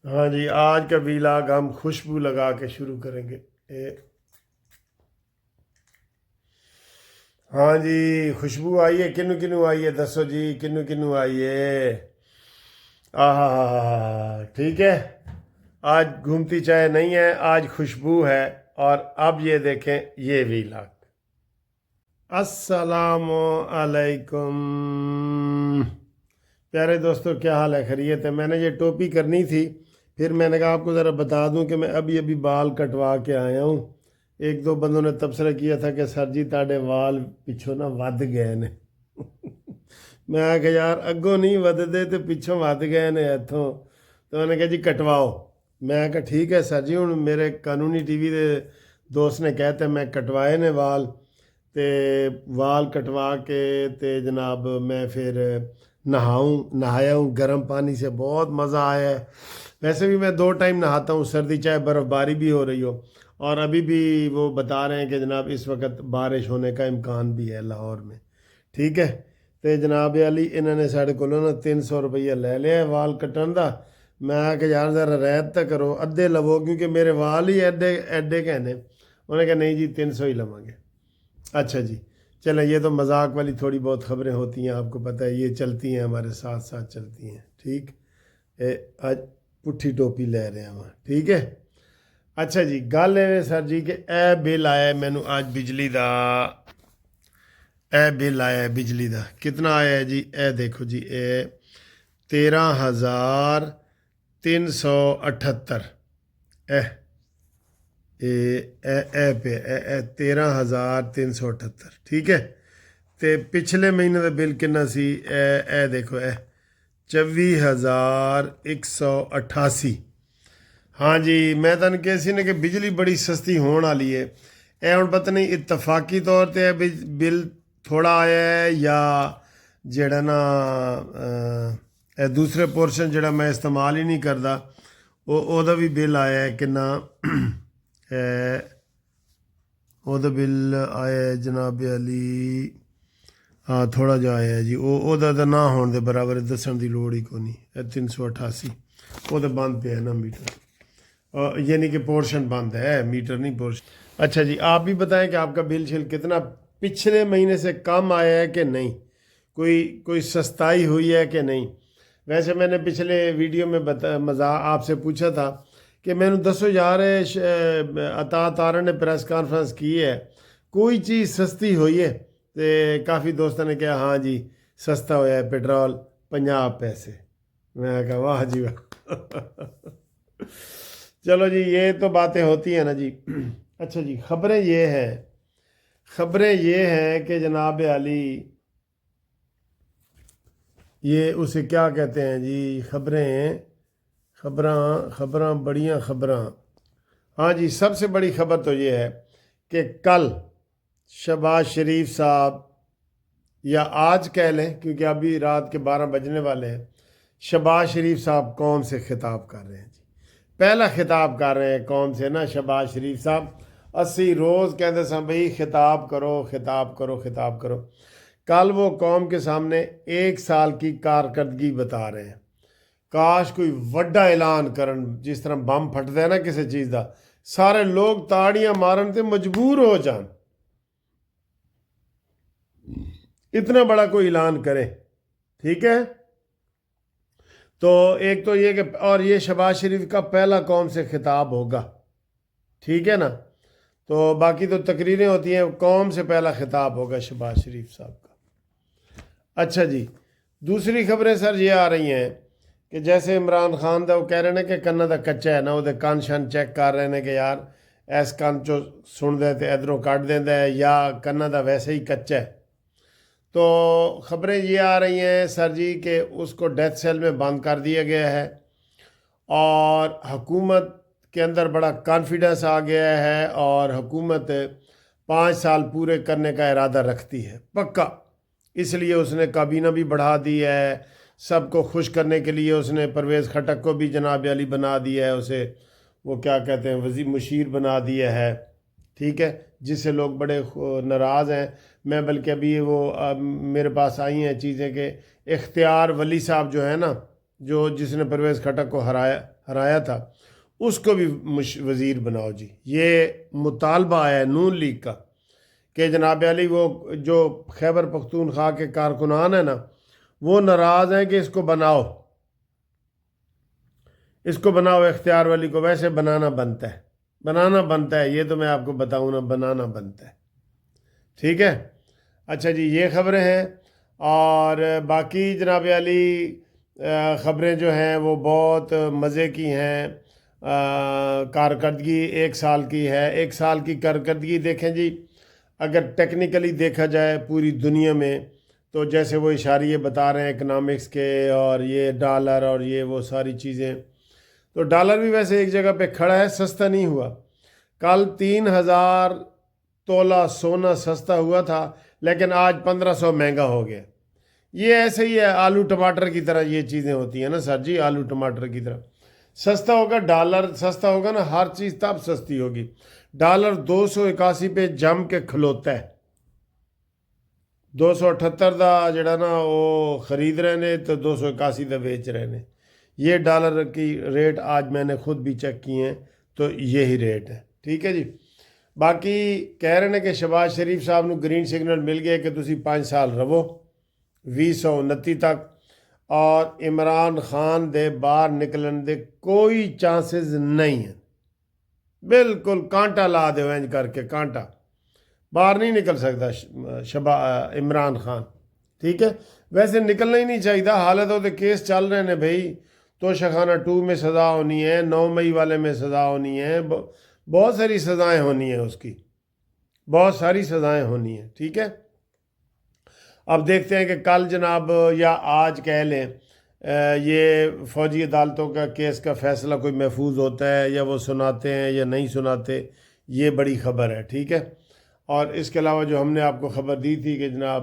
ہاں جی، آج کا ویلاگ ہم خوشبو لگا کے شروع کریں گے۔ ہاں جی، خوشبو آئی ہے، کنو کنو آئی ہے، دسو جی کنو کنو آئی ہے؟ ٹھیک ہے۔ آج گھومتی چائے نہیں ہے، آج خوشبو ہے۔ اور اب یہ دیکھیں یہ ویلاگ۔ السلام علیکم پیارے دوستو، کیا حال ہے؟ خیریت ہے؟ میں نے یہ ٹوپی کرنی تھی، پھر میں نے کہا آپ کو ذرا بتا دوں کہ میں ابھی بال کٹوا کے آیا ہوں۔ ایک دو بندوں نے تبصرہ کیا تھا کہ سر جی تاڑے وال پچھوں نہ ود گئے نے۔ میں کہ یار اگوں نہیں ودتے تو پچھوں ود گئے نے اتوں، تو انہوں نے کہا جی کٹواؤ۔ میں کہا ٹھیک ہے سر جی، ہوں میرے قانونی ٹی وی دے دوست نے کہتے میں کٹوائے نے وال، تے وال کٹوا کے تے جناب میں پھر نہایا ہوں گرم پانی سے، بہت مزہ آیا ہے۔ ویسے بھی میں 2 ٹائم نہاتا ہوں، سردی چاہے برف باری بھی ہو رہی ہو، اور ابھی بھی وہ بتا رہے ہیں کہ جناب اس وقت بارش ہونے کا امکان بھی ہے لاہور میں۔ ٹھیک ہے، تو جناب علی انہوں نے ساڑھے کو نا 300 روپیہ لے لیا ہے وال کٹن دا۔ میں کہ یار ذرا رعایت تو کرو، ادھے لو کیونکہ میرے وال ہی ایڈے کہنے۔ انہوں نے کہا نہیں جی 300 ہی لواں گے۔ اچھا جی، چلیں یہ تو مذاق والی تھوڑی بہت خبریں ہوتی ہیں، آپ کو پتہ ہے یہ چلتی ہیں، ہمارے ساتھ ساتھ چلتی ہیں۔ ٹھیک، آج پٹھی ٹوپی لے رہے ہیں وہاں، ٹھیک ہے۔ اچھا جی، گل ہے سر جی کہ اے بل آیا ہے مینو آج بجلی دا، اے بل آیا ہے بجلی دا۔ کتنا آیا ہے جی؟ اے دیکھو جی، اے 13,378۔ اے پہ اے 13,378، ٹھیک ہے۔ تے پچھلے مہینے کا بل کنا سی؟ اے دیکھو، 24,188۔ ہاں جی، میں تمہیں کہہ سی نے کہ بجلی بڑی سستی ہون والی ہے۔ اے ہوں پتہ نہیں اتفاقی طور تے بل تھوڑا آیا ہے یا جڑا نا اے دوسرے پورشن جڑا میں استعمال ہی نہیں کردا او دا بھی بل آیا ہے کنا؟ او دا بل آیا ہے جناب علی، ہاں تھوڑا جا آیا ہے جی، او دا نہ ہون دے برابر دسن دی لوڑ ہی کونی۔ 388 وہ تو بند پہ ہے نا میٹر، یعنی کہ پورشن بند ہے، میٹر نہیں پورشن۔ اچھا جی، آپ بھی بتائیں کہ آپ کا بل شل کتنا پچھلے مہینے سے کم آیا ہے کہ نہیں، کوئی سستائی ہوئی ہے کہ نہیں؟ ویسے میں نے پچھلے ویڈیو میں آپ سے پوچھا تھا کہ میں نے دسو یار عطا تارا نے پریس کانفرنس کی ہے، کوئی چیز سستی ہوئی ہے؟ تو کافی دوستوں نے کہا ہاں جی سستا ہوا ہے پیٹرول 50 پیسے۔ میں کہا واہ جی واہ۔ چلو جی، یہ تو باتیں ہوتی ہیں نا جی۔ اچھا جی، خبریں یہ ہیں کہ جناب علی یہ اسے کیا کہتے ہیں جی، خبراں بڑیاں خبراں۔ ہاں جی، سب سے بڑی خبر تو یہ ہے کہ کل شہباز شریف صاحب، یا آج کہہ لیں کیونکہ ابھی رات کے 12 بجنے والے ہیں، شہباز شریف صاحب قوم سے خطاب کر رہے ہیں جی۔ پہلا خطاب کر رہے ہیں قوم سے نا شہباز شریف صاحب، 80 روز کہتے سن بھئی خطاب کرو خطاب کرو خطاب کرو۔ کل وہ قوم کے سامنے 1 سال کی کارکردگی بتا رہے ہیں۔ کاش کوئی وڈا اعلان کرن، جس طرح بم پھٹتا ہے نا کسی چیز دا، سارے لوگ تاڑیاں مارن تے مجبور ہو جان، اتنا بڑا کوئی اعلان کرے، ٹھیک ہے۔ تو ایک تو یہ کہ اور یہ شہباز شریف کا پہلا قوم سے خطاب ہوگا، ٹھیک ہے نا۔ تو باقی تو تقریریں ہوتی ہیں، قوم سے پہلا خطاب ہوگا شہباز شریف صاحب کا۔ اچھا جی، دوسری خبریں سر یہ آ رہی ہیں کہ جیسے عمران خان دا وہ کہہ رہے ہیں کہ کنا دا کچا ہے نا، وہ کان شان چیک کر رہے ہیں کہ یار ایس کان چو سن دے تے ادھروں کٹ دیندا ہے یا کنا دا ویسے ہی کچا ہے۔ تو خبریں یہ آ رہی ہیں سر جی کہ اس کو ڈیتھ سیل میں بند کر دیا گیا ہے، اور حکومت کے اندر بڑا کانفیڈنس آ گیا ہے، اور حکومت 5 سال پورے کرنے کا ارادہ رکھتی ہے پکا۔ اس لیے اس نے کابینہ بھی بڑھا دی ہے، سب کو خوش کرنے کے لیے اس نے پرویز خٹک کو بھی جناب علی بنا دیا ہے، اسے وہ کیا کہتے ہیں وزیر مشیر بنا دیا ہے، ٹھیک ہے، جس سے لوگ بڑے ناراض ہیں۔ میں بلکہ ابھی وہ میرے پاس آئی ہیں چیزیں کہ اختیار ولی صاحب جو ہے نا، جس نے پرویز خٹک کو ہرایا تھا، اس کو بھی وزیر بناؤ جی۔ یہ مطالبہ آیا نون لیگ کا کہ جناب علی وہ جو خیبر پختونخوا کے کارکنان ہیں نا وہ ناراض ہیں کہ اس کو بناؤ، اس کو بناؤ، اختیار ولی کو۔ ویسے بنانا بنتا ہے، یہ تو میں آپ کو بتاؤں نا، بنانا بنتا ہے، ٹھیک ہے۔ اچھا جی، یہ خبریں ہیں، اور باقی جناب علی خبریں جو ہیں وہ بہت مزے کی ہیں۔ کارکردگی 1 سال کی ہے، 1 سال کی کارکردگی دیکھیں جی، اگر ٹیکنیکلی دیکھا جائے پوری دنیا میں تو جیسے وہ اشاریے بتا رہے ہیں اکنامکس کے، اور یہ ڈالر اور یہ وہ ساری چیزیں، تو ڈالر بھی ویسے ایک جگہ پہ کھڑا ہے، سستا نہیں ہوا۔ کل 3000 تولہ سونا سستا ہوا تھا، لیکن آج 1500 مہنگا ہو گیا۔ یہ ایسے ہی ہے، آلو ٹماٹر کی طرح یہ چیزیں ہوتی ہیں نا سر جی، آلو ٹماٹر کی طرح۔ سستا ہوگا ڈالر، سستا ہوگا نا، ہر چیز تب سستی ہوگی۔ ڈالر 281 پہ جم کے کھلوتا ہے، 278 دا جڑا نا وہ خرید رہے نے تو 281 دا بیچ رہے نے۔ یہ ڈالر کی ریٹ آج میں نے خود بھی چیک کی ہیں تو یہی ریٹ ہے، ٹھیک ہے جی۔ باقی کہہ رہے ہیں کہ شہباز شریف صاحب نو گرین سگنل مل گیا کہ تسی 5 سال رہو 2029 تک، اور عمران خان دے باہر نکلن دے کوئی چانسز نہیں ہیں، بالکل کانٹا لا دے انج کر کے، کانٹا باہر نہیں نکل سکتا عمران خان، ٹھیک ہے۔ ویسے نکلنا ہی نہیں چاہیے، حالت ہوتے کیس چل رہے ہیں بھائی، توشہ 2 میں سزا ہونی ہے، 9 مئی والے میں سزا ہونی ہے، بہت ساری سزائیں ہونی ہیں، اس کی بہت ساری سزائیں ہونی ہیں، ٹھیک ہے۔ اب دیکھتے ہیں کہ کل جناب یا آج کہہ لیں یہ فوجی عدالتوں کا کیس کا فیصلہ کوئی محفوظ ہوتا ہے یا وہ سناتے ہیں یا نہیں سناتے، یہ بڑی خبر ہے، ٹھیک ہے۔ اور اس کے علاوہ جو ہم نے آپ کو خبر دی تھی کہ جناب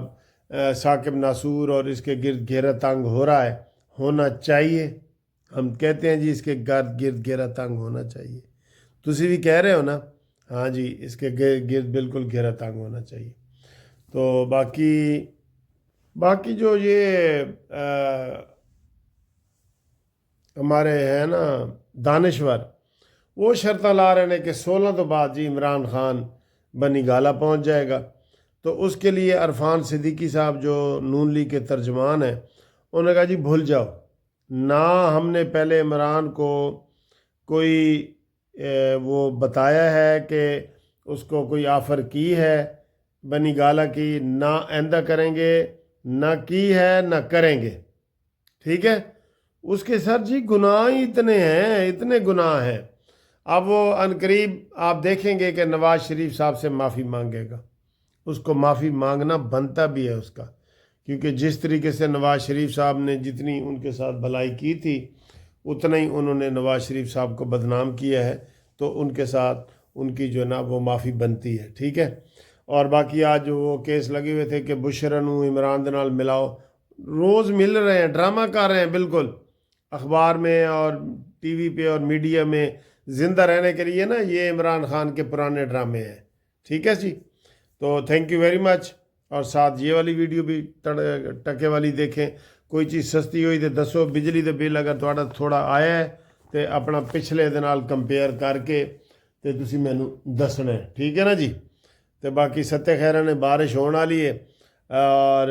ثاقب ناصور اور اس کے گرد گھیرا تنگ ہو رہا ہے، ہونا چاہیے، ہم کہتے ہیں جی اس کے گرد گھیرا تنگ ہونا چاہیے، تسی بھی کہہ رہے ہو نا، ہاں جی، اس کے گرد بالکل گھیرا تنگ ہونا چاہیے۔ تو باقی جو یہ ہمارے ہیں نا دانشور، وہ شرطیں لا رہے ہیں کہ 16 تو بعد جی عمران خان بنی گالا پہنچ جائے گا، تو اس کے لیے عرفان صدیقی صاحب جو نون لیگ کے ترجمان ہیں، انہوں نے کہا جی بھول جاؤ، نہ ہم نے پہلے عمران کو کوئی وہ بتایا ہے کہ اس کو کوئی آفر کی ہے بنی گالا کی، نہ آئندہ کریں گے، نہ کی ہے نہ کریں گے، ٹھیک ہے۔ اس کے سر جی گناہ ہی اتنے گناہ ہیں۔ اب وہ عنقریب آپ دیکھیں گے کہ نواز شریف صاحب سے معافی مانگے گا، اس کو معافی مانگنا بنتا بھی ہے اس کا، کیونکہ جس طریقے سے نواز شریف صاحب نے جتنی ان کے ساتھ بھلائی کی تھی اتنا ہی انہوں نے نواز شریف صاحب کو بدنام کیا ہے، تو ان کے ساتھ ان کی جو ہے نا وہ معافی بنتی ہے، ٹھیک ہے۔ اور باقی آج جو وہ کیس لگے ہوئے تھے کہ بشرا نو عمران دے نال ملاؤ، روز مل رہے ہیں، ڈرامہ کر رہے ہیں، بالکل اخبار میں اور ٹی وی پہ اور میڈیا میں زندہ رہنے کے لیے نا، یہ عمران خان کے پرانے ڈرامے ہیں، ٹھیک ہے جی۔ تو تھینک یو ویری مچ، اور ساتھ یہ والی ویڈیو بھی ٹکے والی دیکھیں، کوئی چیز سستی ہوئی تو دسو، بجلی دے بل اگر تھوڑا آیا ہے تو اپنا پچھلے دے نال کمپیئر کر کے تو تسی مینوں دسنا ہے، ٹھیک ہے نا جی۔ تو باقی ستہ خیرہ نے بارش ہونے والی ہے، اور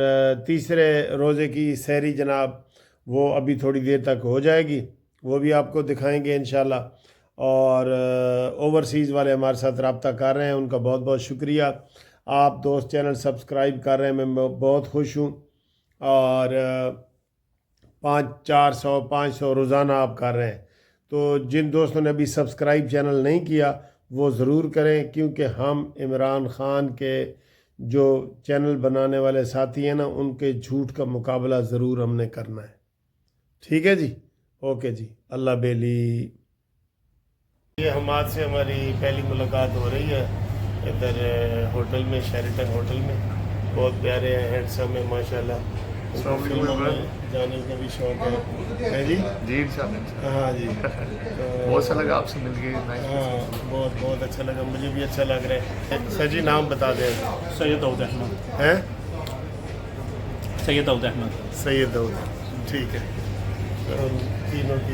تیسرے روزے کی سحری جناب وہ ابھی تھوڑی دیر تک ہو جائے گی، وہ بھی آپ کو دکھائیں گے انشاءاللہ۔ اور اوورسیز والے ہمارے ساتھ رابطہ کر رہے ہیں، ان کا بہت بہت شکریہ۔ آپ دوست چینل سبسکرائب کر رہے ہیں، میں بہت خوش ہوں، اور 400-500 روزانہ آپ کر رہے ہیں۔ تو جن دوستوں نے ابھی سبسکرائب چینل نہیں کیا وہ ضرور کریں، کیونکہ ہم عمران خان کے جو چینل بنانے والے ساتھی ہیں نا، ان کے جھوٹ کا مقابلہ ضرور ہم نے کرنا ہے، ٹھیک ہے جی۔ اوکے جی، اللہ بیلی۔ یہ حماد سے ہماری پہلی ملاقات ہو رہی ہے ادھر ہوٹل میں، شیریٹن ہوٹل میں، بہت پیارے ہیں، ہینڈسم ہیں ماشاءاللہ، جانے کا بھی شوق ہے جی۔ جی انشاءاللہ، ہاں جی، بہت اچھا لگا آپ سے مل کے، ہاں بہت اچھا لگا، مجھے بھی اچھا لگ رہا ہے۔ سر جی نام بتا دیں۔ سید داؤد احمد۔ ہیں؟ سید داؤد احمد۔ سید داؤد، ٹھیک ہے۔ تینوں کی